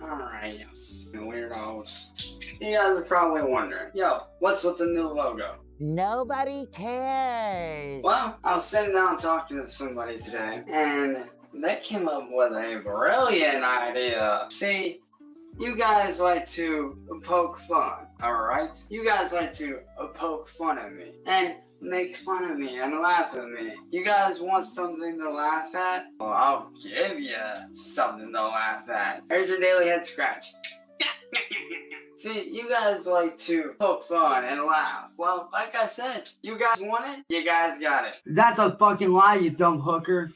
Alright, weirdos. You guys are probably wondering, yo, what's with the new logo? Nobody cares. Well, I was sitting down talking to somebody today, and they came up with a brilliant idea. See, you guys like to poke fun, alright? You guys like to poke fun at me, and make fun of me and laugh at me. You guys want something to laugh at? Well, I'll give you something to laugh at. Here's your daily head scratch. See, you guys like to poke fun and laugh. Well, like I said, you guys want it? You guys got it. That's a fucking lie, you dumb hooker.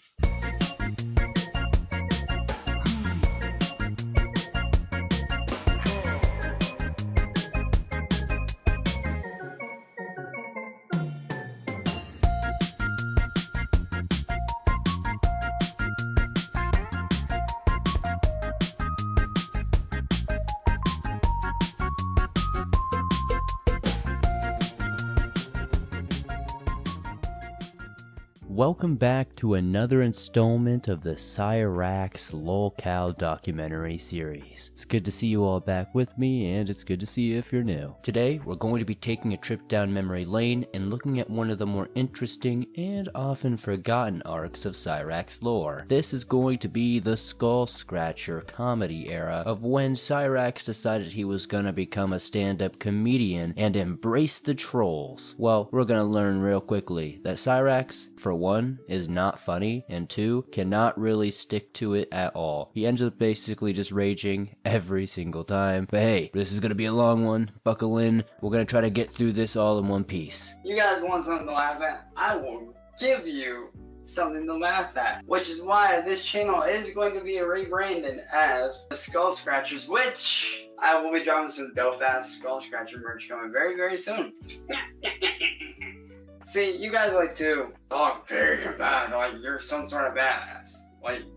Welcome back to another installment of the Cyraxx Lolcow documentary series. It's good to see you all back with me, and it's good to see you if you're new. Today, we're going to be taking a trip down memory lane and looking at one of the more interesting and often forgotten arcs of Cyraxx lore. This is going to be the Skull Scratcher comedy era of when Cyraxx decided he was gonna become a stand-up comedian and embrace the trolls. Well, we're gonna learn real quickly that Cyraxx, for one, is not funny, and two, cannot really stick to it at all. He ends up basically just raging every single time. But hey, this is gonna be a long one. Buckle in. We're gonna try to get through this all in one piece. You guys want something to laugh at? I will give you something to laugh at. Which is why this channel is going to be rebranded as the Skull Scratchers, which I will be dropping some dope ass Skull Scratcher merch coming very, very soon. See, you guys like to talk big and bad, like you're some sort of badass.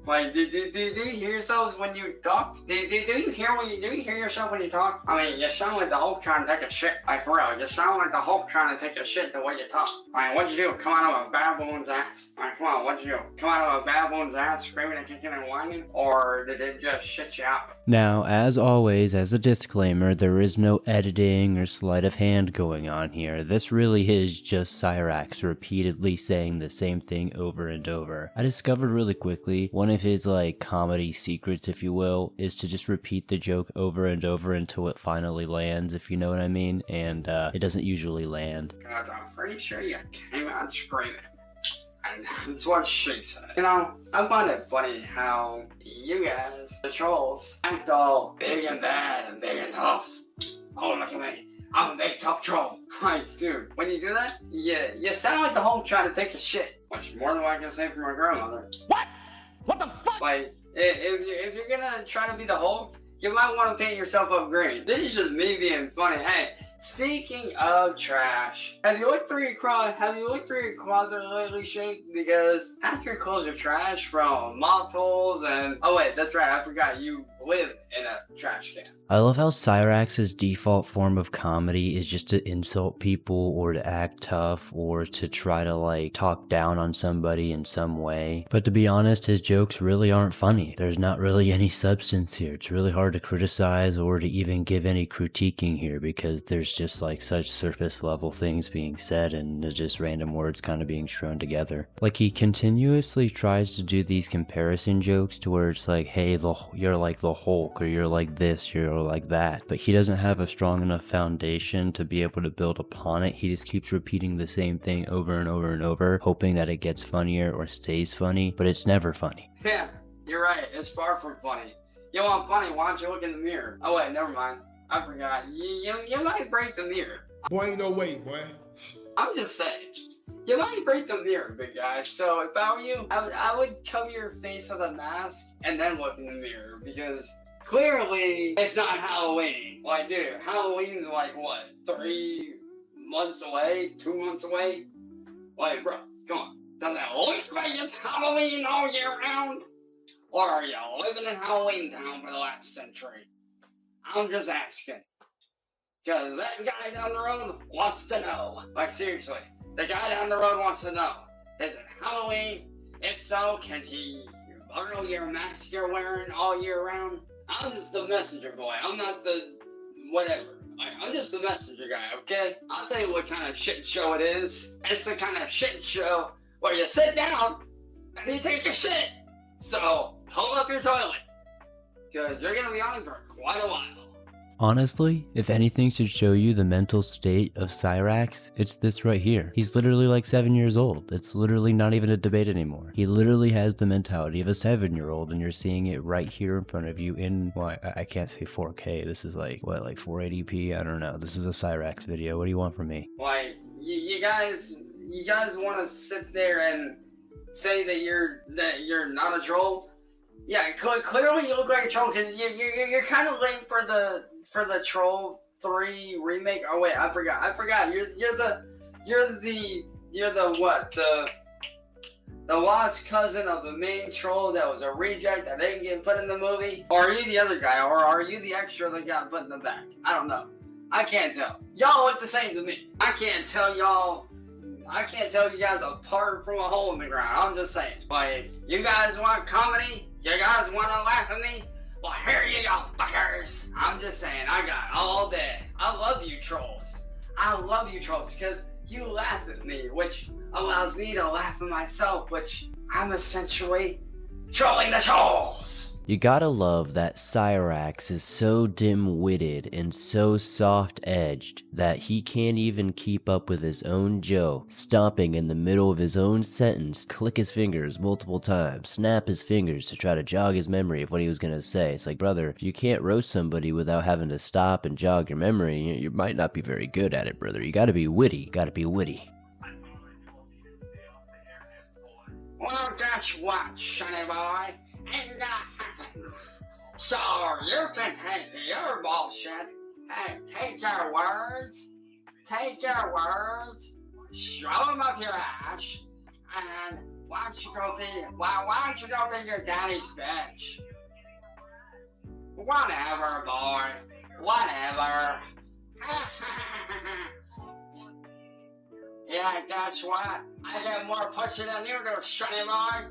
Like, do you hear yourselves when you talk? Do you hear yourself when you talk? I mean, you sound like the Hulk trying to take a shit. Like, for real, you sound like the Hulk trying to take a shit the way you talk. I mean, what'd you do? Come out of a baboon's ass? Like, come on, what'd you do? Come out of a baboon's ass screaming and kicking and whining? Or did it just shit you out? Now, as always, as a disclaimer, there is no editing or sleight of hand going on here. This really is just Cyraxx repeatedly saying the same thing over and over. I discovered really quickly one of his comedy secrets, if you will, is to just repeat the joke over and over until it finally lands, if you know what I mean, and it doesn't usually land. God, I'm pretty sure you came out screaming. And that's what she said. You know, I find it funny how you guys, the trolls, act all big and bad and big and tough. Oh, look at me. I'm a big tough troll. Like, dude, when you do that, you sound like the Hulk trying to take a shit. Which is more than what I can say from my grandmother. What? What the fuck? Like, if you're gonna try to be the Hulk, you might want to paint yourself up green. This is just me being funny. Hey, speaking of trash, have you looked through your closet lately, Shake? Because half your clothes are trash from moth holes and... Oh wait, that's right, I forgot you live in a trash can. I love how Cyraxx's default form of comedy is just to insult people or to act tough or to try to talk down on somebody in some way. But to be honest, his jokes really aren't funny. There's not really any substance here. It's really hard to criticize or to even give any critiquing here because there's just such surface level things being said and just random words kind of being thrown together. He continuously tries to do these comparison jokes to where it's like, hey, you're like the Hulk, or you're like this, you're like that, but he doesn't have a strong enough foundation to be able to build upon it. He just keeps repeating the same thing over and over and over, hoping that it gets funnier or stays funny, but it's never funny. Yeah, you're right, it's far from funny. You want funny, why don't you look in the mirror? Oh wait, never mind, I forgot. You might break the mirror. Boy, ain't no way, boy. I'm just saying. You might break the mirror, big guy. So if I were you, I would cover your face with a mask and then look in the mirror because clearly it's not Halloween. Like, dude, Halloween's what? 3 months away? 2 months away? Like, bro, come on. Does it look like it's Halloween all year round? Or are you living in Halloween Town for the last century? I'm just asking. Because that guy down the road wants to know. Like, seriously. The guy down the road wants to know, is it Halloween? If so, can he borrow your mask you're wearing all year round? I'm just the messenger boy. I'm not the whatever. I'm just the messenger guy, okay? I'll tell you what kind of shit show it is. It's the kind of shit show where you sit down and you take a shit. So, pull up your toilet. Because you're going to be on it for quite a while. Honestly, if anything should show you the mental state of Cyraxx, it's this right here. He's literally like 7 years old. It's literally not even a debate anymore. He literally has the mentality of a 7-year-old, and you're seeing it right here in front of you in, well, I can't say 4K. This is like, what, like 480p? I don't know. This is a Cyraxx video. What do you want from me? Like, you guys want to sit there and say that you're not a troll? Yeah, clearly you look like a troll because you're kind of late for the Troll 3 remake. Oh wait, I forgot. You're the what? The lost cousin of the main troll that was a reject that didn't get put in the movie? Or are you the other guy? Or are you the extra that got put in the back? I don't know. I can't tell. Y'all look the same to me. I can't tell you guys apart from a hole in the ground. I'm just saying. Like, you guys want comedy? You guys want to laugh at me? Well, here you go, fuckers. I'm just saying, I got all day. I love you trolls. I love you trolls because you laugh at me, which allows me to laugh at myself, which I'm essentially trolling the trolls. You gotta love that Cyraxx is so dim-witted and so soft-edged that he can't even keep up with his own joke, stopping in the middle of his own sentence, click his fingers multiple times, snap his fingers to try to jog his memory of what he was gonna say. It's like, brother, if you can't roast somebody without having to stop and jog your memory, you might not be very good at it, brother. You gotta be witty. Well, guess what, sonny boy? Ain't gonna happen. So you can take your bullshit and take your words, shove them up your ass, and why don't you go be your daddy's bitch? Whatever, boy. Whatever. Yeah, guess what? I get more pussy than you do, sonny boy.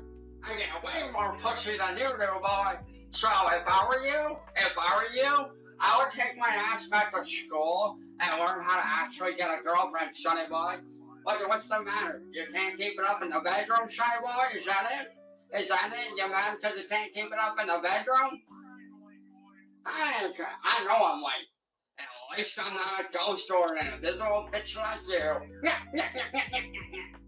I get way more pussy than you do, boy. So if I were you, I would take my ass back to school and learn how to actually get a girlfriend, sonny boy. What's the matter? You can't keep it up in the bedroom, sonny boy? Is that it? You mad because you can't keep it up in the bedroom? I know I'm late. At least I'm not a ghost or an invisible bitch like you.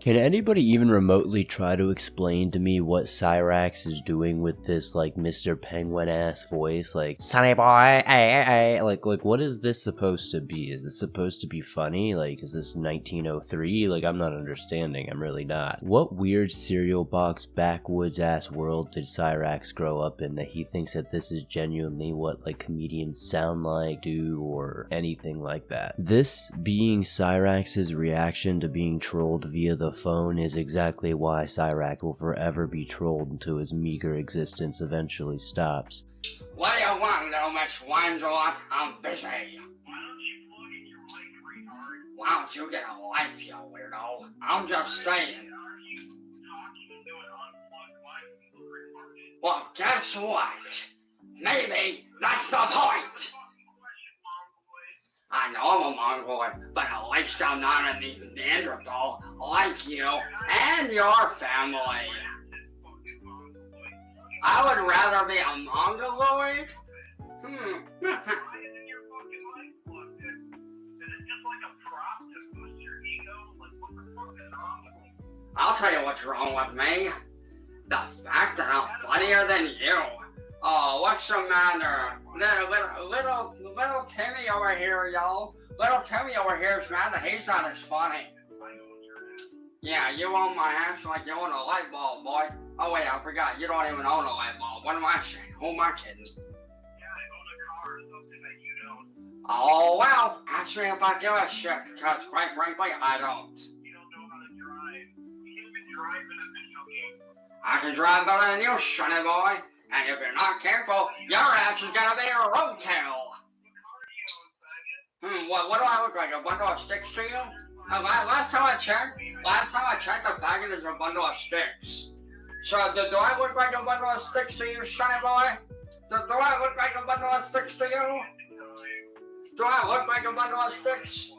Can anybody even remotely try to explain to me what Cyraxx is doing with this, like, Mr. Penguin-ass voice? Like, sonny boy, hey. Like, what is this supposed to be? Is this supposed to be funny? Like, is this 1903? Like, I'm not understanding. I'm really not. What weird cereal box backwoods-ass world did Cyraxx grow up in that he thinks that this is genuinely what, like, comedians sound like, do, or anything like that? This being Cyraxx's reaction to being trolled via the phone is exactly why Cyraxx will forever be trolled until his meager existence eventually stops. What do you want, little Miss Wineslot? I'm busy. Why don't you get a life, you weirdo? I'm just saying. Well, guess what? Maybe that's the point. I know I'm a Mongoloid, but at least I'm not a Neanderthal like you and your family. I would rather be a Mongoloid. I'll tell you what's wrong with me. The fact that I'm funnier than you. Oh, what's the matter? Little Timmy over here, y'all. Little Timmy over here is mad that he's not as funny. Yeah, you own my ass like you own a light bulb, boy. Oh wait, I forgot. You don't even own a light bulb. What am I saying? Who am I kidding? Yeah, I own a car or something that you don't. Oh well, ask me if I give a shit, because quite frankly, I don't. You don't know how to drive. You can't even drive in a video game. I can drive better than you, sonny boy. And if you're not careful, your ass is gonna be a roadkill. What do I look like? A bundle of sticks to you? Last time I checked, the faggot is a bundle of sticks. So do I look like a bundle of sticks to you, sonny boy? Do I look like a bundle of sticks to you? Do I look like a bundle of sticks?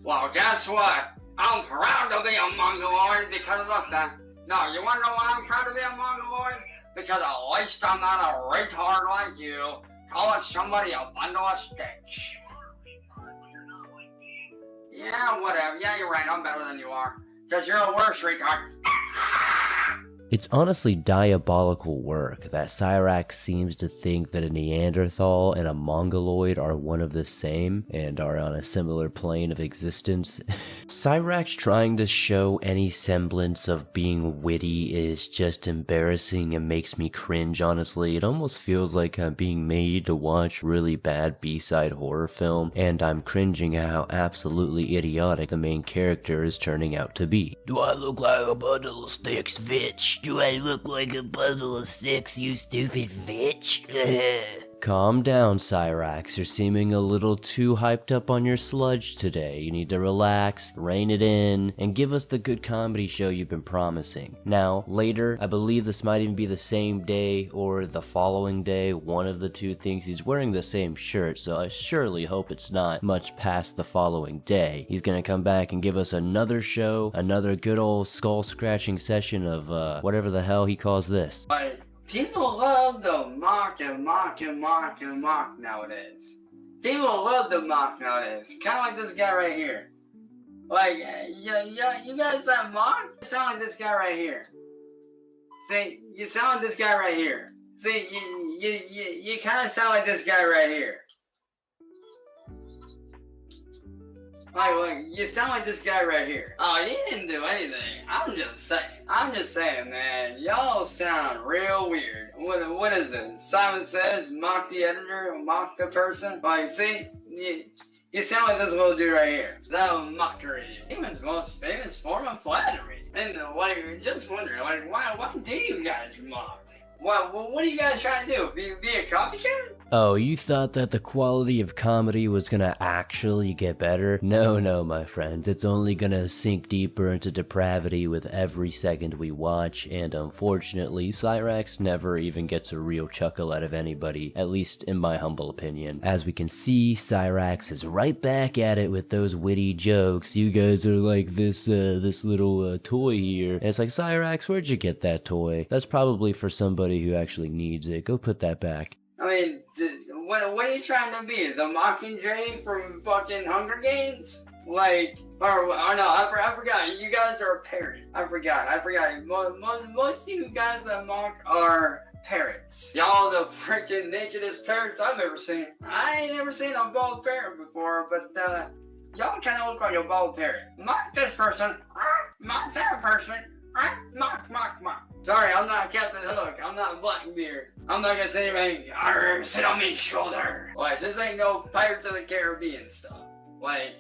Well, guess what? I'm proud to be a mongoloid because of that. No, you wanna know why I'm proud to be a mongoloid? Because at least I'm not a retard like you, calling somebody a bundle of sticks. Yeah, whatever. Yeah, you're right. I'm better than you are. Because you're a worse retard. It's honestly diabolical work that Cyraxx seems to think that a Neanderthal and a Mongoloid are one of the same and are on a similar plane of existence. Cyraxx trying to show any semblance of being witty is just embarrassing and makes me cringe, honestly. It almost feels like I'm being made to watch really bad B-side horror film, and I'm cringing at how absolutely idiotic the main character is turning out to be. Do I look like a bundle of sticks, bitch? Do I look like a puzzle of sticks, you stupid bitch? Calm down, Cyraxx. You're seeming a little too hyped up on your sludge today. You need to relax, rein it in, and give us the good comedy show you've been promising. Now, later, I believe this might even be the same day or the following day. One of the two things. He's wearing the same shirt, so I surely hope it's not much past the following day. He's gonna come back and give us another show, another good old skull-scratching session of, whatever the hell he calls this. Like, people love to mock and mock and mock and mock nowadays. People love to mock nowadays. Kind of like this guy right here. Like, you guys that mock sound like this guy right here. See, you sound like this guy right here. See, you kind of sound like this guy right here. Like, you sound like this guy right here. Oh, you didn't do anything. I'm just saying, man. Y'all sound real weird. What is it? Simon Says, mock the editor, mock the person. Like, see, you sound like this little dude right here. The mockery. Human's most famous form of flattery. And, like, just wondering, like, why do you guys mock? What are you guys trying to do? Be a copycat? Oh, you thought that the quality of comedy was gonna actually get better? No, my friends. It's only gonna sink deeper into depravity with every second we watch, and unfortunately, Cyraxx never even gets a real chuckle out of anybody, at least in my humble opinion. As we can see, Cyraxx is right back at it with those witty jokes. You guys are like this little toy here. And it's like, Cyraxx, where'd you get that toy? That's probably for somebody who actually needs it. Go put that back. I mean, what are you trying to be? The Mockingjay from fucking Hunger Games? Like, or no, I forgot. You guys are a parrot. I forgot. Most of you guys that mock are parrots. Y'all the freaking nakedest parrots I've ever seen. I ain't never seen a bald parrot before, but y'all kind of look like a bald parrot. Mock this person. Mock that person. Mock. Sorry, I'm not Captain Hook. I'm not Blackbeard. I'm not gonna say anything. Arr, sit on me shoulder. Like, this ain't no Pirates of the Caribbean stuff. Like,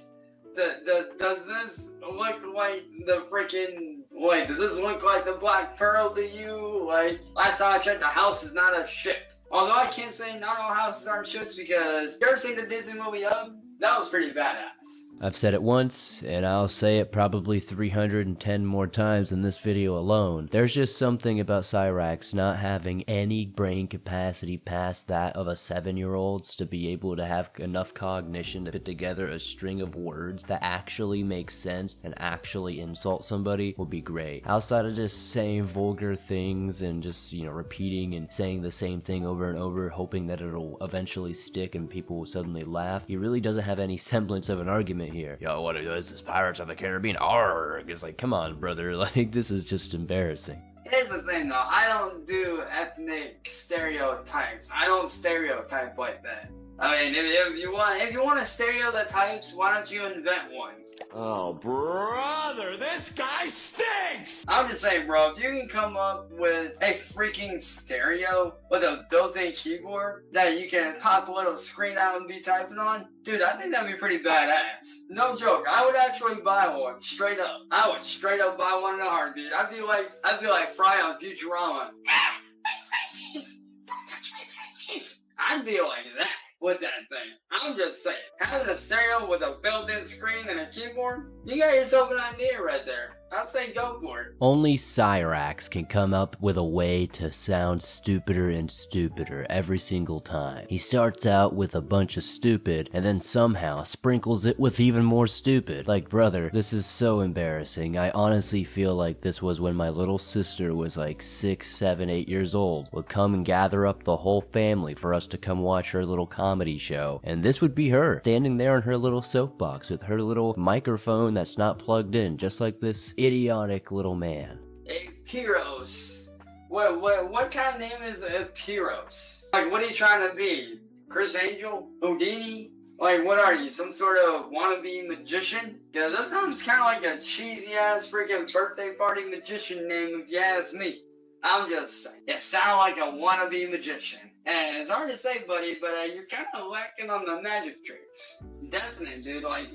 does this look like the freaking... Wait, does this look like the Black Pearl to you? Like, last time I checked, the house is not a ship. Although I can't say not all houses aren't ships because... You ever seen the Disney movie Up? That was pretty badass. I've said it once, and I'll say it probably 310 more times in this video alone. There's just something about Cyraxx not having any brain capacity past that of a 7-year-old's to be able to have enough cognition to put together a string of words that actually make sense and actually insult somebody would be great. Outside of just saying vulgar things and just, repeating and saying the same thing over and over, hoping that it'll eventually stick and people will suddenly laugh, he really doesn't have any semblance of an argument here. Yo, what is this? Pirates of the Caribbean? Arrgh! It's like, come on, brother. Like, this is just embarrassing. Here's the thing, though. I don't do ethnic stereotypes. I don't stereotype like that. I mean, if you want to stereotypes, why don't you invent one? Oh, brother, this guy stinks! I'm just saying, bro, if you can come up with a freaking stereo with a built-in keyboard that you can pop a little screen out and be typing on, dude, I think that'd be pretty badass. No joke, I would actually buy one, straight up. I would straight up buy one in a heartbeat. I'd be like Fry on Futurama. Ah, my Frenchies! Don't touch my Frenchies! I'd be like that. With that thing. I'm just saying, having a stereo with a built-in screen and a keyboard, you got yourself an idea right there. I say go for it. Only Cyraxx can come up with a way to sound stupider and stupider every single time. He starts out with a bunch of stupid and then somehow sprinkles it with even more stupid. Like, brother, this is so embarrassing. I honestly feel like this was when my little sister was like 6, 7, 8 years old. Would come and gather up the whole family for us to come watch her little comedy show. And this would be her, standing there in her little soapbox with her little microphone that's not plugged in, just like this idiotic little man. A Pyros. What kind of name is a Pyros? Like, what are you trying to be? Chris Angel? Houdini? Like, what are you, some sort of wannabe magician? Yeah, that sounds kind of like a cheesy-ass freaking birthday party magician name if you ask me. I'm just saying, it sounds like a wannabe magician. And it's hard to say, buddy, but you're kind of lacking on the magic tricks. Definitely, dude. Like,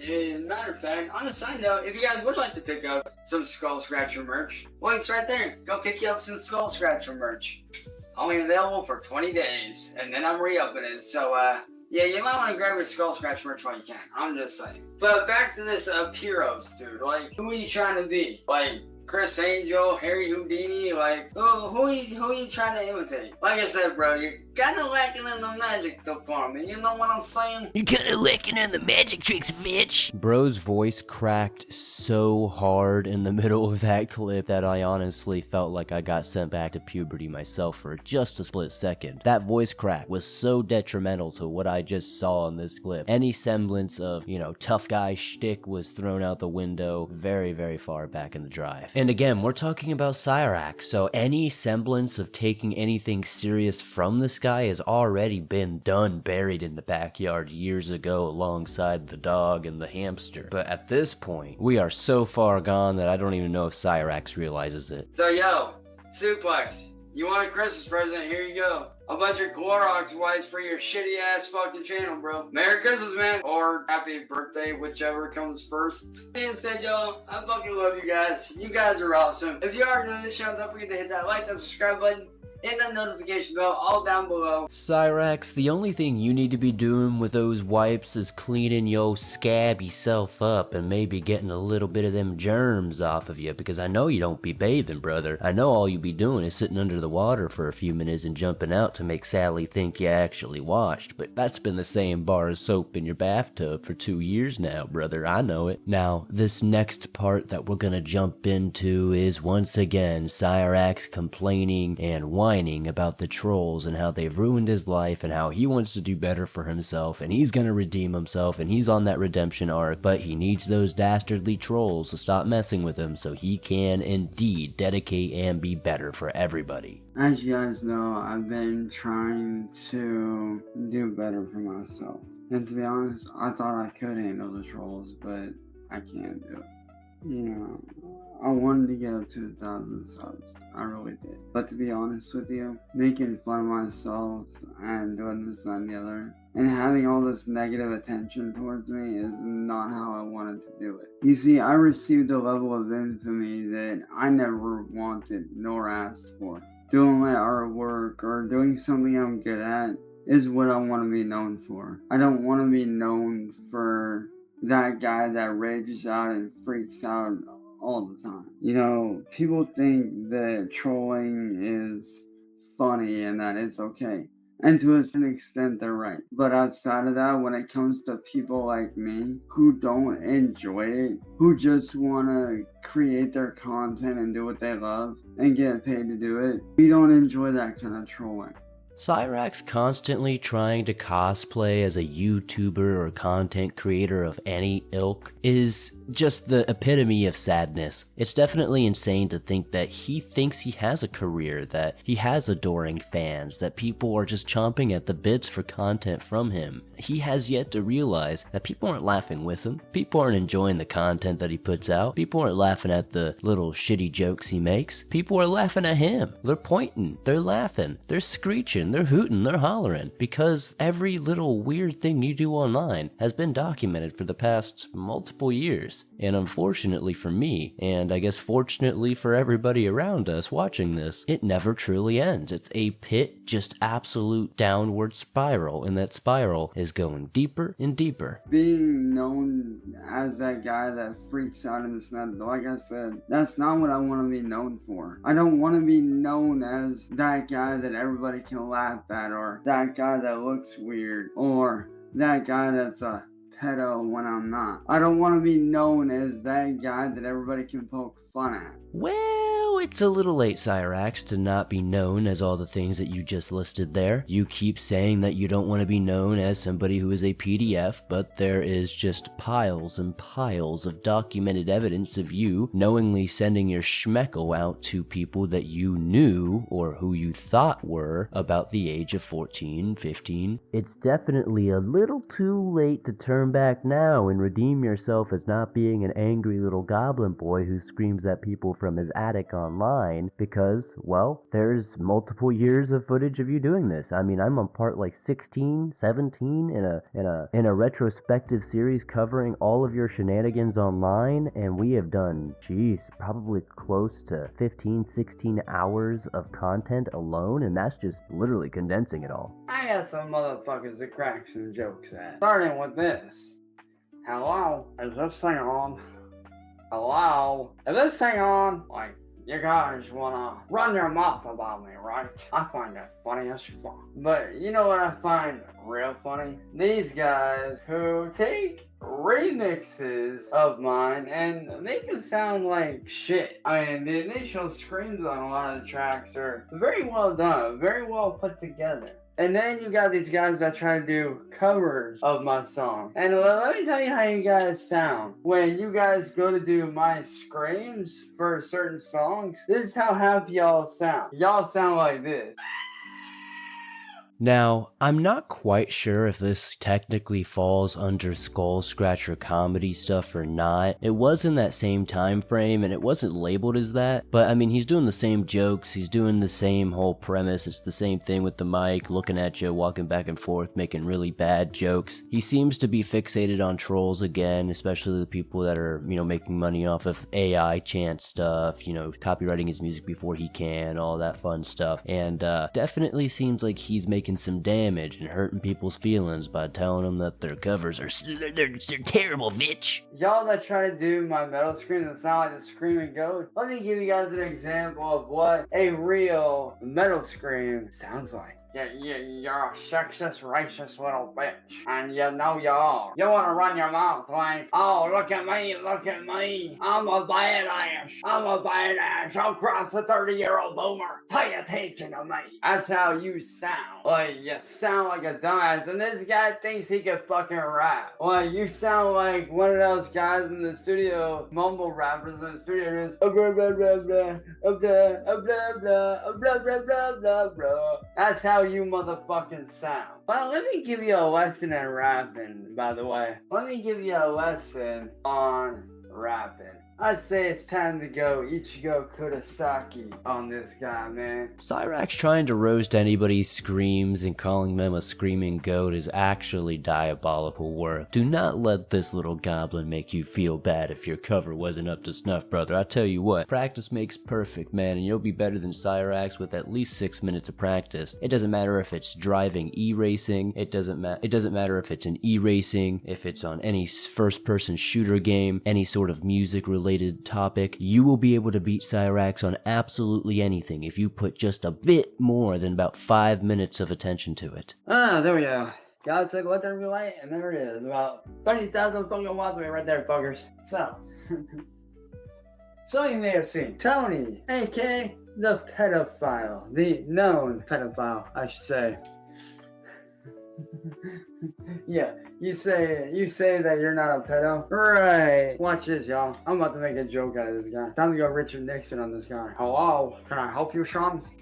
matter of fact, on a side note, if you guys would like to pick up some Skull Scratcher merch, links right there. Go pick you up some Skull Scratcher merch. Only available for 20 days, and then I'm re-upping it. So, yeah, you might want to grab your Skull Scratch merch while you can. I'm just saying. But back to this Pyros, dude. Like, who are you trying to be? Like, Chris Angel, Harry Houdini, like, who are you trying to imitate? Like I said, bro, you're kind of lacking in the magic department, you know what I'm saying? You're kind of lacking in the magic tricks, bitch. Bro's voice cracked so hard in the middle of that clip that I honestly felt like I got sent back to puberty myself for just a split second. That voice crack was so detrimental to what I just saw in this clip. Any semblance of, tough guy shtick was thrown out the window very, very far back in the drive. And again, we're talking about Cyraxx, so any semblance of taking anything serious from this guy has already been done, buried in the backyard years ago alongside the dog and the hamster. But at this point, we are so far gone that I don't even know if Cyraxx realizes it. So yo, Suplex, you want a Christmas present? Here you go. A bunch of Clorox wipes for your shitty ass fucking channel, bro. Merry Christmas, man. Or happy birthday, whichever comes first. Being said, y'all, I fucking love you guys. You guys are awesome. If you are new to the channel, don't forget to hit that like, that subscribe button, hit that notification bell all down below. Cyraxx, the only thing you need to be doing with those wipes is cleaning your scabby self up and maybe getting a little bit of them germs off of you, because I know you don't be bathing, brother. I know all you be doing is sitting under the water for a few minutes and jumping out to make Sally think you actually washed, but that's been the same bar of soap in your bathtub for 2 years now, brother. I know it. Now, this next part that we're gonna jump into is once again Cyraxx complaining and whining about the trolls and how they've ruined his life and how he wants to do better for himself and he's gonna redeem himself and he's on that redemption arc, but he needs those dastardly trolls to stop messing with him so he can indeed dedicate and be better for everybody. As you guys know, I've been trying to do better for myself. And to be honest, I thought I could handle the trolls, but I can't do it. I wanted to get up to 1,000 subs. I really did. But to be honest with you, making fun of myself and doing this and the other, and having all this negative attention towards me is not how I wanted to do it. You see, I received a level of infamy that I never wanted nor asked for. Doing my artwork or doing something I'm good at is what I want to be known for. I don't want to be known for that guy that rages out and freaks out all the time. People think that trolling is funny and that it's okay. And to an extent, they're right. But outside of that, when it comes to people like me who don't enjoy it, who just want to create their content and do what they love and get paid to do it, we don't enjoy that kind of trolling. Cyraxx constantly trying to cosplay as a YouTuber or content creator of any ilk is just the epitome of sadness. It's definitely insane to think that he thinks he has a career, that he has adoring fans, that people are just chomping at the bits for content from him. He has yet to realize that people aren't laughing with him. People aren't enjoying the content that he puts out. People aren't laughing at the little shitty jokes he makes. People are laughing at him. They're pointing, they're laughing, they're screeching, they're hooting, they're hollering, because every little weird thing you do online has been documented for the past multiple years. years. And unfortunately for me, and I guess fortunately for everybody around us watching this, it never truly ends. It's a pit, just absolute downward spiral, and that spiral is going deeper and deeper. Being known as that guy that freaks out in the snap, like I said, that's not what I want to be known for. I don't want to be known as that guy that everybody can laugh at, or that guy that looks weird, or that guy that's a pedo when I'm not. I don't want to be known as that guy that everybody can poke fun at. Well, it's a little late, Cyraxx, to not be known as all the things that you just listed there. You keep saying that you don't want to be known as somebody who is a PDF, but there is just piles and piles of documented evidence of you knowingly sending your schmeckle out to people that you knew or who you thought were about the age of 14, 15. It's definitely a little too late to turn back now and redeem yourself as not being an angry little goblin boy who screams at people from his attic online, because, well, there's multiple years of footage of you doing this. I mean, I'm on part like 16, 17 in a retrospective series covering all of your shenanigans online, and we have done, geez, probably close to 15, 16 hours of content alone, and that's just literally condensing it all. I got some motherfuckers that crack some jokes at. Starting with this. Hello, is this thing on? Hello? Is this thing on? Like, you guys wanna run your mouth about me, right? I find that funny as fuck. But you know what I find real funny? These guys who take remixes of mine and make them sound like shit. I mean, the initial screams on a lot of the tracks are very well done, very well put together. And then you got these guys that try to do covers of my song. And let me tell you how you guys sound. When you guys go to do my screams for certain songs, this is how half y'all sound. Y'all sound like this. Now, I'm not quite sure if this technically falls under Skull Scratcher comedy stuff or not. It was in that same time frame and it wasn't labeled as that, but I mean, he's doing the same jokes, he's doing the same whole premise, it's the same thing with the mic, looking at you, walking back and forth, making really bad jokes. He seems to be fixated on trolls again, especially the people that are, you know, making money off of AI chant stuff, you know, copywriting his music before he can, all that fun stuff, and definitely seems like he's making some damage and hurting people's feelings by telling them that their covers are they're terrible, bitch. Y'all that try to do my metal screams and sound like a screaming goat, let me give you guys an example of what a real metal scream sounds like. You're a sexist, racist little bitch, and you know you are. You want to run your mouth like, oh, look at me, I'm a badass, I'll cross a 30-year-old boomer, pay attention to me. That's how you sound. Like, you sound like a dumbass, and this guy thinks he can fucking rap. Like, you sound like one of those guys in the studio, mumble rappers in the studio, just, blah, blah, blah, blah, blah, blah, blah, blah, blah, blah, blah, blah. That's how you motherfucking sound. Well, let me give you a lesson in rapping, by the way. Let me give you a lesson on rapping. I'd say it's time to go Ichigo Kurosaki on this guy, man. Cyraxx trying to roast anybody's screams and calling them a screaming goat is actually diabolical work. Do not let this little goblin make you feel bad if your cover wasn't up to snuff, brother. I tell you what, practice makes perfect, man, and you'll be better than Cyraxx with at least 6 minutes of practice. It doesn't matter if it's driving e-racing, it doesn't matter if it's an e-racing, if it's on any first-person shooter game, any sort of music-related topic. You will be able to beat Cyraxx on absolutely anything if you put just a bit more than about 5 minutes of attention to it. Ah, there we go. God took what there away, and there it is. About 30,000 fucking watts away right there, fuckers. So you may have seen Tony, aka the pedophile, the known pedophile, I should say. Yeah, you say that you're not a pedo? Right. Watch this, y'all. I'm about to make a joke out of this guy. Time to go Richard Nixon on this guy. Hello? Can I help you, Sean? You just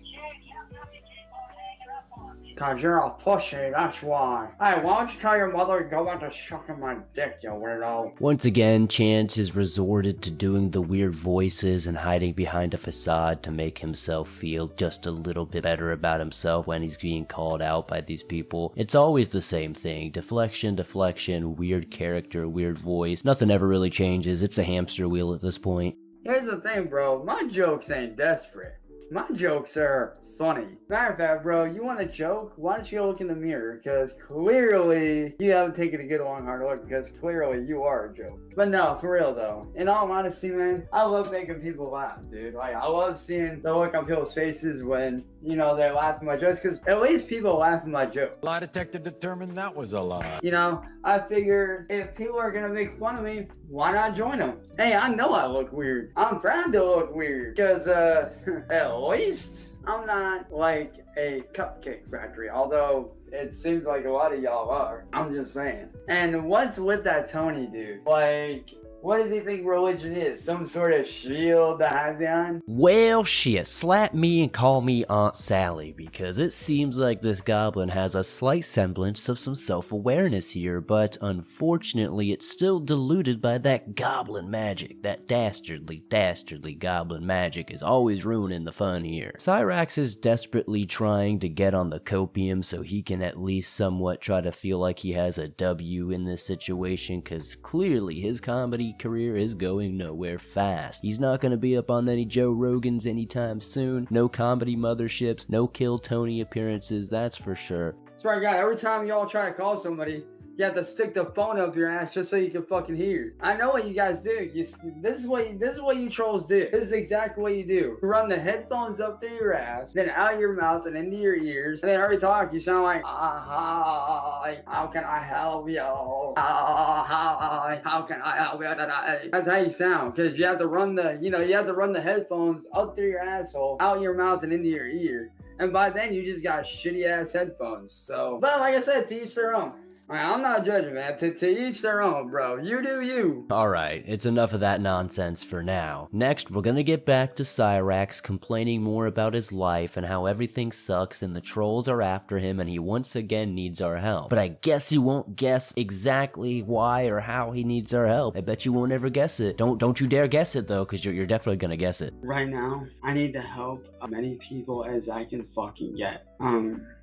have to keep on hanging up on me. Cause you're a pussy, that's why. Hey, why don't you tell your mother to go back to sucking my dick, you weirdo? Once again, Chance is resorted to doing the weird voices and hiding behind a facade to make himself feel just a little bit better about himself when he's being called out by these people. It's always the same thing. Deflection, deflection, weird character, weird voice. Nothing ever really changes. It's a hamster wheel at this point. Here's the thing, bro. My jokes ain't desperate. My jokes are funny. Matter of fact, bro, you want a joke? Why don't you look in the mirror? Because clearly you haven't taken a good long hard look, because clearly you are a joke. But no, for real though, in all honesty, man, I love making people laugh, dude. Like, I love seeing the look on people's faces when, you know, they laugh at my jokes, because at least people laugh at my joke. Lie detector determined that was a lie. You know, I figure if people are gonna make fun of me, why not join them? Hey, I know I look weird. I'm proud to look weird, because at least I'm not like a cupcake factory, although it seems like a lot of y'all are. I'm just saying. And what's with that Tony dude? Like, what does he think religion is? Some sort of shield to hide behind? Well, shit, slap me and call me Aunt Sally, because it seems like this goblin has a slight semblance of some self-awareness here, but unfortunately it's still diluted by that goblin magic. That dastardly goblin magic is always ruining the fun here. Cyraxx is desperately trying to get on the copium so he can at least somewhat try to feel like he has a W in this situation, because clearly his comedy career is going nowhere fast. He's not going to be up on any Joe Rogans anytime soon. No comedy motherships, no Kill Tony appearances, that's for sure. Swear to God, every time y'all try to call somebody, you have to stick the phone up your ass just so you can fucking hear. I know what you guys do. This is what you trolls do. This is exactly what you do. You run the headphones up through your ass, then out your mouth and into your ears, and then every talk you sound like, hi, how can I help you? Hi, how can I help you today? That's how you sound, because you have to run the headphones up through your asshole, out your mouth and into your ear. And by then you just got shitty ass headphones. So, but like I said, to each their own. I'm not judging, man. To each their own, bro. You do you. Alright, it's enough of that nonsense for now. Next, we're gonna get back to Cyraxx complaining more about his life and how everything sucks and the trolls are after him and he once again needs our help. But I guess you won't guess exactly why or how he needs our help. I bet you won't ever guess it. Don't you dare guess it though, because you're definitely gonna guess it. Right now, I need the help of many people as I can fucking get.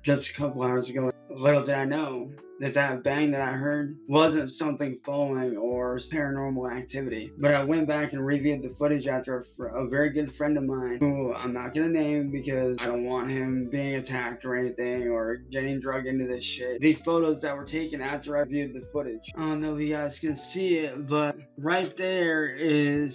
Just a couple hours ago, little did I know that bang that I heard wasn't something falling or paranormal activity. But I went back and reviewed the footage after a very good friend of mine, who I'm not gonna name because I don't want him being attacked or anything or getting drugged into this shit. The photos that were taken after I viewed the footage. I don't know if you guys can see it, but right there is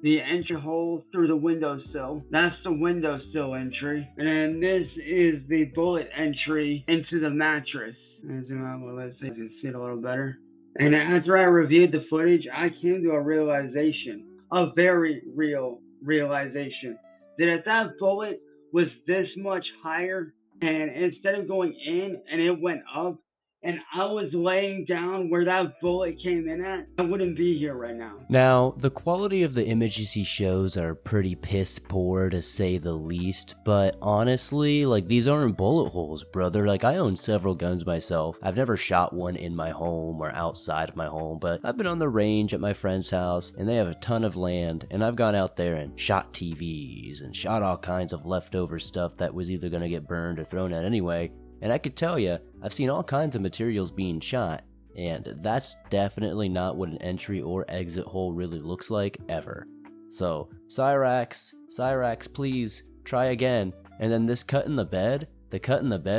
the entry hole through the windowsill. That's the windowsill entry. And then this is the bullet entry into the mattress. Let's see if you can see it a little better. And after I reviewed the footage, I came to a realization, a very real realization, that if that bullet was this much higher, and instead of going in and it went up, and I was laying down where that bullet came in at, I wouldn't be here right now. Now, the quality of the images he shows are pretty piss poor to say the least, but honestly, like, these aren't bullet holes, brother. Like, I own several guns myself. I've never shot one in my home or outside of my home, but I've been on the range at my friend's house, and they have a ton of land, and I've gone out there and shot TVs and shot all kinds of leftover stuff that was either gonna get burned or thrown out anyway. And I could tell you, I've seen all kinds of materials being shot, and that's definitely not what an entry or exit hole really looks like, ever. So, Cyraxx, please, try again. And then this cut in the bed,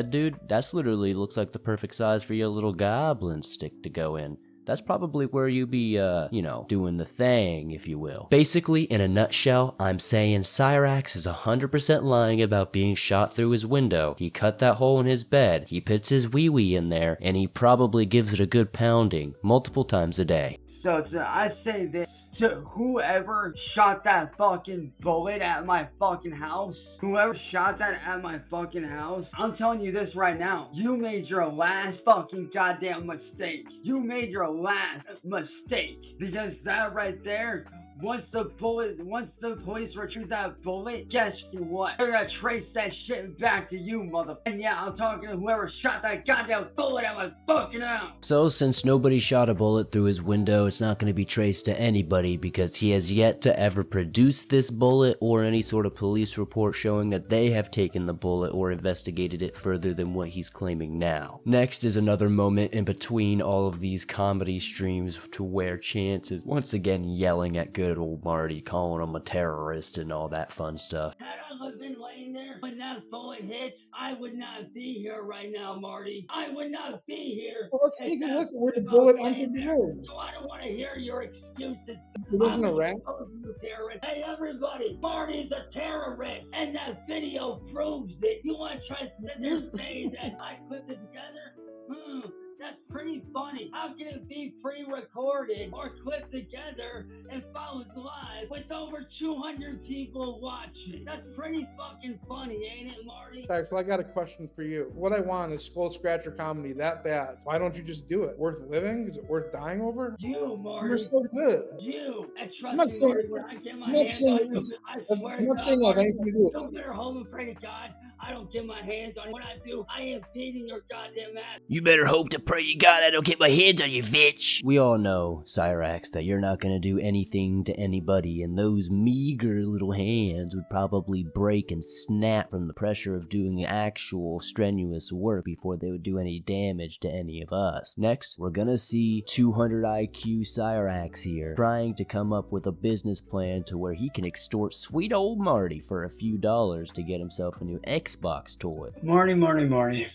dude, that's literally looks like the perfect size for your little goblin stick to go in. That's probably where you be, doing the thing, if you will. Basically, in a nutshell, I'm saying Cyraxx is 100% lying about being shot through his window. He cut that hole in his bed, he puts his wee-wee in there, and he probably gives it a good pounding, multiple times a day. So I say this to whoever shot that fucking bullet at my fucking house, whoever shot that at my fucking house, I'm telling you this right now, you made your last fucking goddamn mistake. You made your last mistake, because that right there once the police retrieve that bullet, guess what? They're gonna trace that shit back to you, mother. And yeah, I'm talking to whoever shot that goddamn bullet out my fucking house. So since nobody shot a bullet through his window, it's not going to be traced to anybody because he has yet to ever produce this bullet or any sort of police report showing that they have taken the bullet or investigated it further than what he's claiming now. Next is another moment in between all of these comedy streams to where Chance is once again yelling at good old Marty, calling him a terrorist and all that fun stuff. Had I been laying there when that bullet hit, I would not be here right now, Marty. I would not be here. Well, let's take a look at where the bullet entered the room. So I don't want to hear your excuses. It wasn't a rat. Hey, everybody, Marty's a terrorist, and that video proves it. You want to try to sit there and say that I clipped it together? That's pretty funny. How can it be pre-recorded or clipped together and followed live with over 200 people watching? That's pretty fucking funny, ain't it, Marty? Cyraxx, well, I got a question for you. What I want is Skull Scratcher comedy that bad. Why don't you just do it? Worth living? Is it worth dying over? You, Marty. You're so good. You. And I'm not trust me, Marty, saying, when I get my I'm not hands saying on it you, was- I swear I'm not to saying God, I have anything to do with no it. matter home and pray to God, I don't get my hands on you. When I do, I am beating your goddamn ass. You better hope to pray to God I don't get my hands on you, bitch. We all know, Cyraxx, that you're not gonna do anything to anybody, and those meager little hands would probably break and snap from the pressure of doing actual strenuous work before they would do any damage to any of us. Next, we're gonna see 200 IQ Cyraxx here, trying to come up with a business plan to where he can extort sweet old Marty for a few dollars to get himself a new Xbox toy. Marty.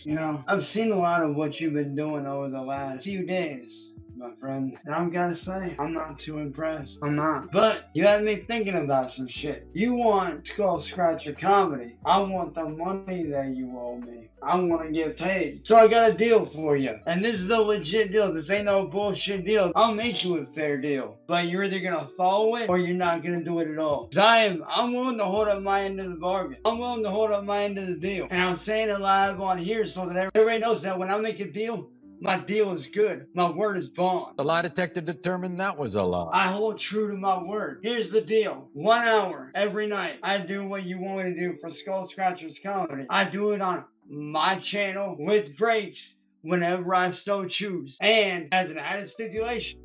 You know, I've seen a lot of what you've been doing over the last few days, my friend. And I'm gotta say, I'm not too impressed. I'm not. But you had me thinking about some shit. You want Skull Scratcher comedy. I want the money that you owe me. I want to get paid. So I got a deal for you. And this is a legit deal. This ain't no bullshit deal. I'll make you a fair deal. But you're either going to follow it or you're not going to do it at all. I'm willing to hold up my end of the bargain. I'm willing to hold up my end of the deal. And I'm saying it live on here so that everybody knows that when I make a deal, my deal is good. My word is bond. The lie detector determined that was a lie. I hold true to my word. Here's the deal. 1 hour every night. I do what you want me to do for Skull Scratcher's comedy. I do it on my channel with breaks whenever I so choose. And as an added stipulation,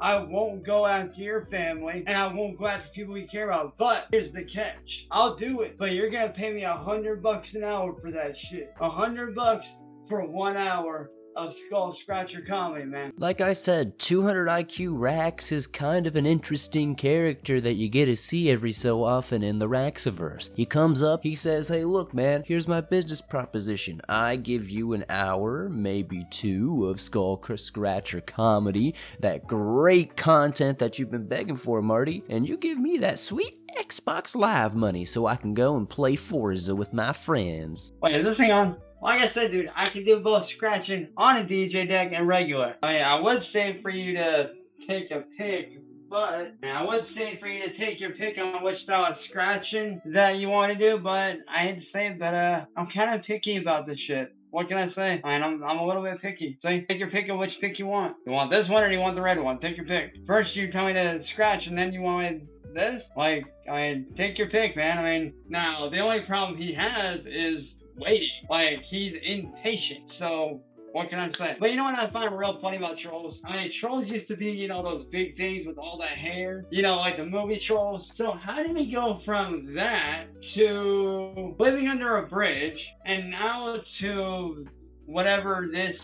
I won't go after your family and I won't go after people you care about. But here's the catch. I'll do it, but you're gonna pay me $100 an hour for that shit. $100 for 1 hour of Skull Scratcher comedy, man. Like I said, 200 IQ Raxx is kind of an interesting character that you get to see every so often in the raxxaverse. He comes up, he says, hey look man, here's my business proposition. I give you an hour, maybe 2, of Skull Scratcher comedy, that great content that you've been begging for, Marty, and you give me that sweet Xbox Live money so I can go and play Forza with my friends. Wait, is this thing on? Like I said, dude, I can do both scratching on a DJ deck and regular. I mean, I would say for you to take a pick, but I would say for you to take your pick on which style of scratching that you want to do, but I hate to say it, but I'm kind of picky about this shit. What can I say? I mean, I'm a little bit picky. So you take your pick of which pick you want. You want this one or you want the red one? Take your pick. First you tell me to scratch and then you want me this? Like, I mean, take your pick, man. I mean, now, the only problem he has is waiting. Like, he's impatient. So, what can I say? But you know what I find real funny about trolls? I mean, trolls used to be, you know, those big things with all that hair. You know, like the movie trolls. So, how did we go from that to living under a bridge and now to whatever this...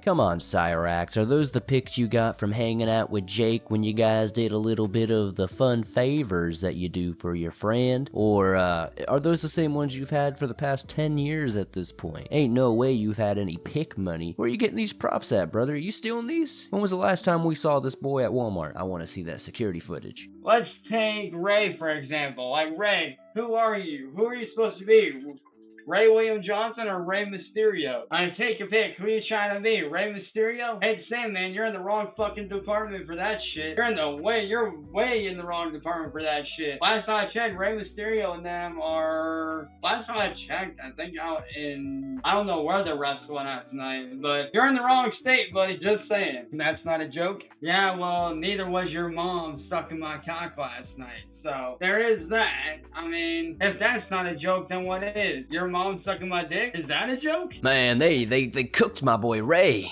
Come on, Cyraxx, are those the pics you got from hanging out with Jake when you guys did a little bit of the fun favors that you do for your friend? Or, are those the same ones you've had for the past 10 years at this point? Ain't no way you've had any pic money. Where are you getting these props at, brother? Are you stealing these? When was the last time we saw this boy at Walmart? I want to see that security footage. Let's take Ray, for example. Like, Ray, who are you? Who are you supposed to be? Ray William Johnson or Rey Mysterio? I mean, take your pick. Who are you trying to be? Rey Mysterio? Hey, Sam, man, you're in the wrong fucking department for that shit. You're way in the wrong department for that shit. Last time I checked, Rey Mysterio and them are, last time I checked, I think out in, I don't know where they're wrestling at tonight, but you're in the wrong state, buddy. Just saying. That's not a joke? Yeah, well, neither was your mom sucking my cock last night. So, there is that. I mean, if that's not a joke, then what is? Your mom sucking my dick? Is that a joke? Man, they cooked my boy Ray.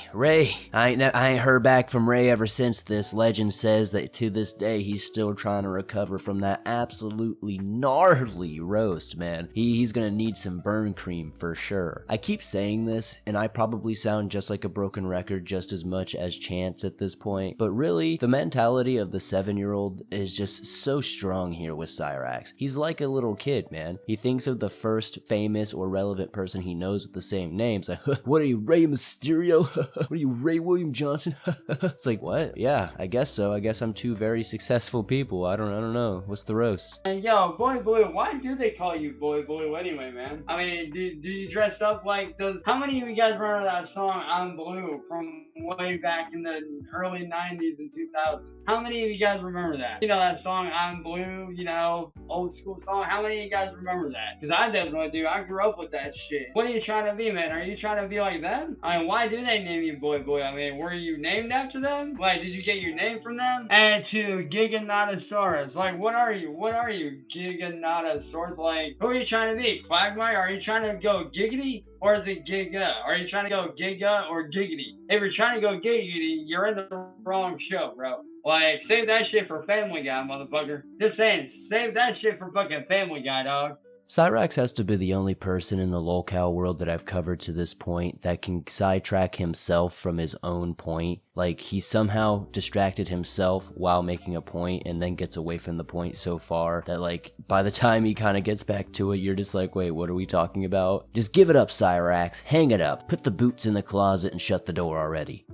I ain't heard back from Ray ever since this. Legend says that to this day he's still trying to recover from that absolutely gnarly roast, man. He's gonna need some burn cream for sure. I keep saying this, and I probably sound just like a broken record just as much as Chance at this point, but really, the mentality of the 7-year-old is just so strong here with Cyraxx. He's like a little kid, man. He thinks of the first famous or relevant person he knows with the same names. Like, what are you, Rey Mysterio? What are you, Ray William Johnson? It's like, what? Yeah, I guess so. I guess I'm two very successful people. I don't know. What's the roast? And yo, Boy Blue, why do they call you Boy Blue anyway, man? I mean, do you dress up like those? How many of you guys remember that song, I'm Blue, from way back in the early 90s and 2000s? How many of you guys remember that? You know that song, I'm Blue? You know, old school song. How many of you guys remember that? Because I definitely do. I grew up with that shit. What are you trying to be, man? Are you trying to be like them? I mean, why do they name you Boy Boy? I mean, were you named after them? Like, did you get your name from them? And to Giganotosaurus. Like, what are you? What are you, Giganotosaurus? Like, who are you trying to be? Quagmire? Are you trying to go giggity? Or is it Giga? Are you trying to go Giga or Giggity? If you're trying to go Giggity, you're in the wrong show, bro. Like, save that shit for Family Guy, motherfucker. Just saying, save that shit for fucking Family Guy, dog. Cyraxx has to be the only person in the Lolcow world that I've covered to this point that can sidetrack himself from his own point. Like, he somehow distracted himself while making a point and then gets away from the point so far that, like, by the time he kind of gets back to it, you're just like, wait, what are we talking about? Just give it up, Cyraxx. Hang it up. Put the boots in the closet and shut the door already.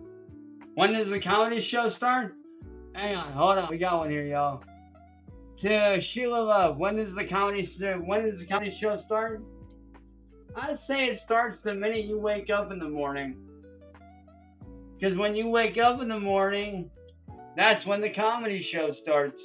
When does the comedy show start? Hang on, hold on. We got one here, y'all. To Sheila Love, when does the comedy show start? I'd say it starts the minute you wake up in the morning. Because when you wake up in the morning, that's when the comedy show starts.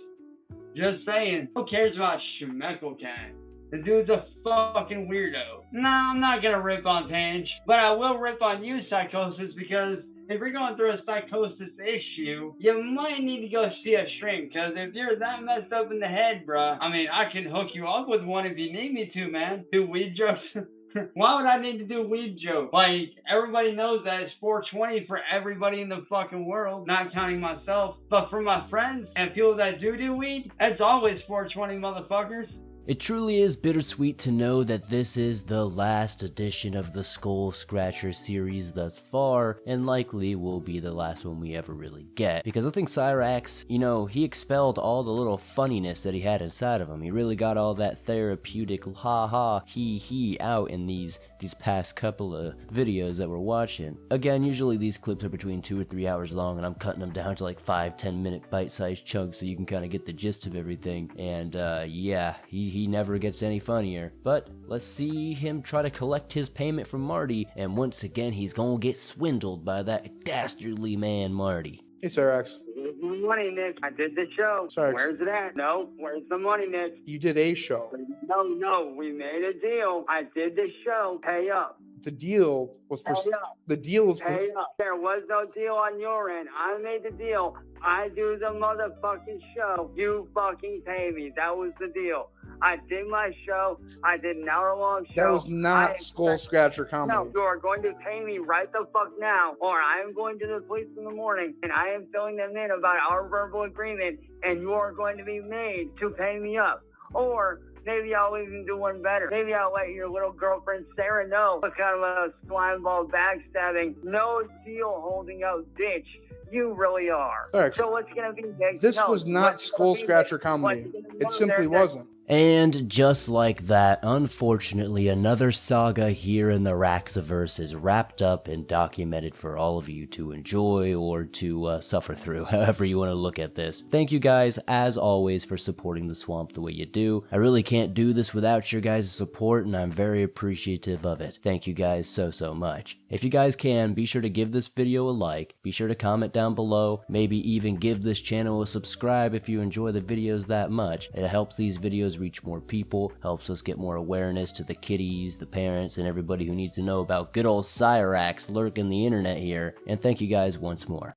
Just saying. Who cares about Schmeckelcat? The dude's a fucking weirdo. No, I'm not gonna rip on Pange, but I will rip on you, Psychosis, because if you're going through a psychosis issue, you might need to go see a shrink, because if you're that messed up in the head, bruh, I mean, I can hook you up with one if you need me to, man. Do weed jokes? Why would I need to do weed jokes? Like, everybody knows that it's 420 for everybody in the fucking world, not counting myself. But for my friends and people that do weed, it's always 420, motherfuckers. It truly is bittersweet to know that this is the last edition of the Skull Scratcher series thus far, and likely will be the last one we ever really get. Because I think Cyraxx, you know, he expelled all the little funniness that he had inside of him. He really got all that therapeutic ha-ha, he out in these past couple of videos that we're watching. Again, usually these clips are between 2 or 3 hours long, and I'm cutting them down to like 5-10 minute bite-sized chunks so you can kind of get the gist of everything. And yeah, he never gets any funnier. But let's see him try to collect his payment from Marty, and once again he's gonna get swindled by that dastardly man Marty. Hey, Cyraxx. Where's the money, Nick? I did the show. Cyraxx. Where's it at? No, where's the money, Nick? You did a show. No, we made a deal. I did the show. Pay up. The deal was for. Pay up. The deal was for. Pay up. There was no deal on your end. I made the deal. I do the motherfucking show. You fucking pay me. That was the deal. I did my show. I did an hour-long show. That was not Skull Scratcher comedy. No, you are going to pay me right the fuck now, or I am going to the police in the morning, and I am filling them in about our verbal agreement, and you are going to be made to pay me up. Or maybe I'll even do one better. Maybe I'll let your little girlfriend Sarah know what kind of a slimeball backstabbing, no deal holding out bitch you really are. Cyraxx. So what's going to be, Nick? This was not Skull Scratcher comedy. It simply wasn't. And just like that, unfortunately, another saga here in the raxxaverse is wrapped up and documented for all of you to enjoy or to suffer through, however you want to look at this. Thank you guys, as always, for supporting the swamp the way you do. I really can't do this without your guys' support, and I'm very appreciative of it. Thank you guys so much. If you guys can, be sure to give this video a like, be sure to comment down below, maybe even give this channel a subscribe if you enjoy the videos that much. It helps these videos reach more people, helps us get more awareness to the kiddies, the parents, and everybody who needs to know about good old Cyraxx lurking the internet here. And thank you guys once more.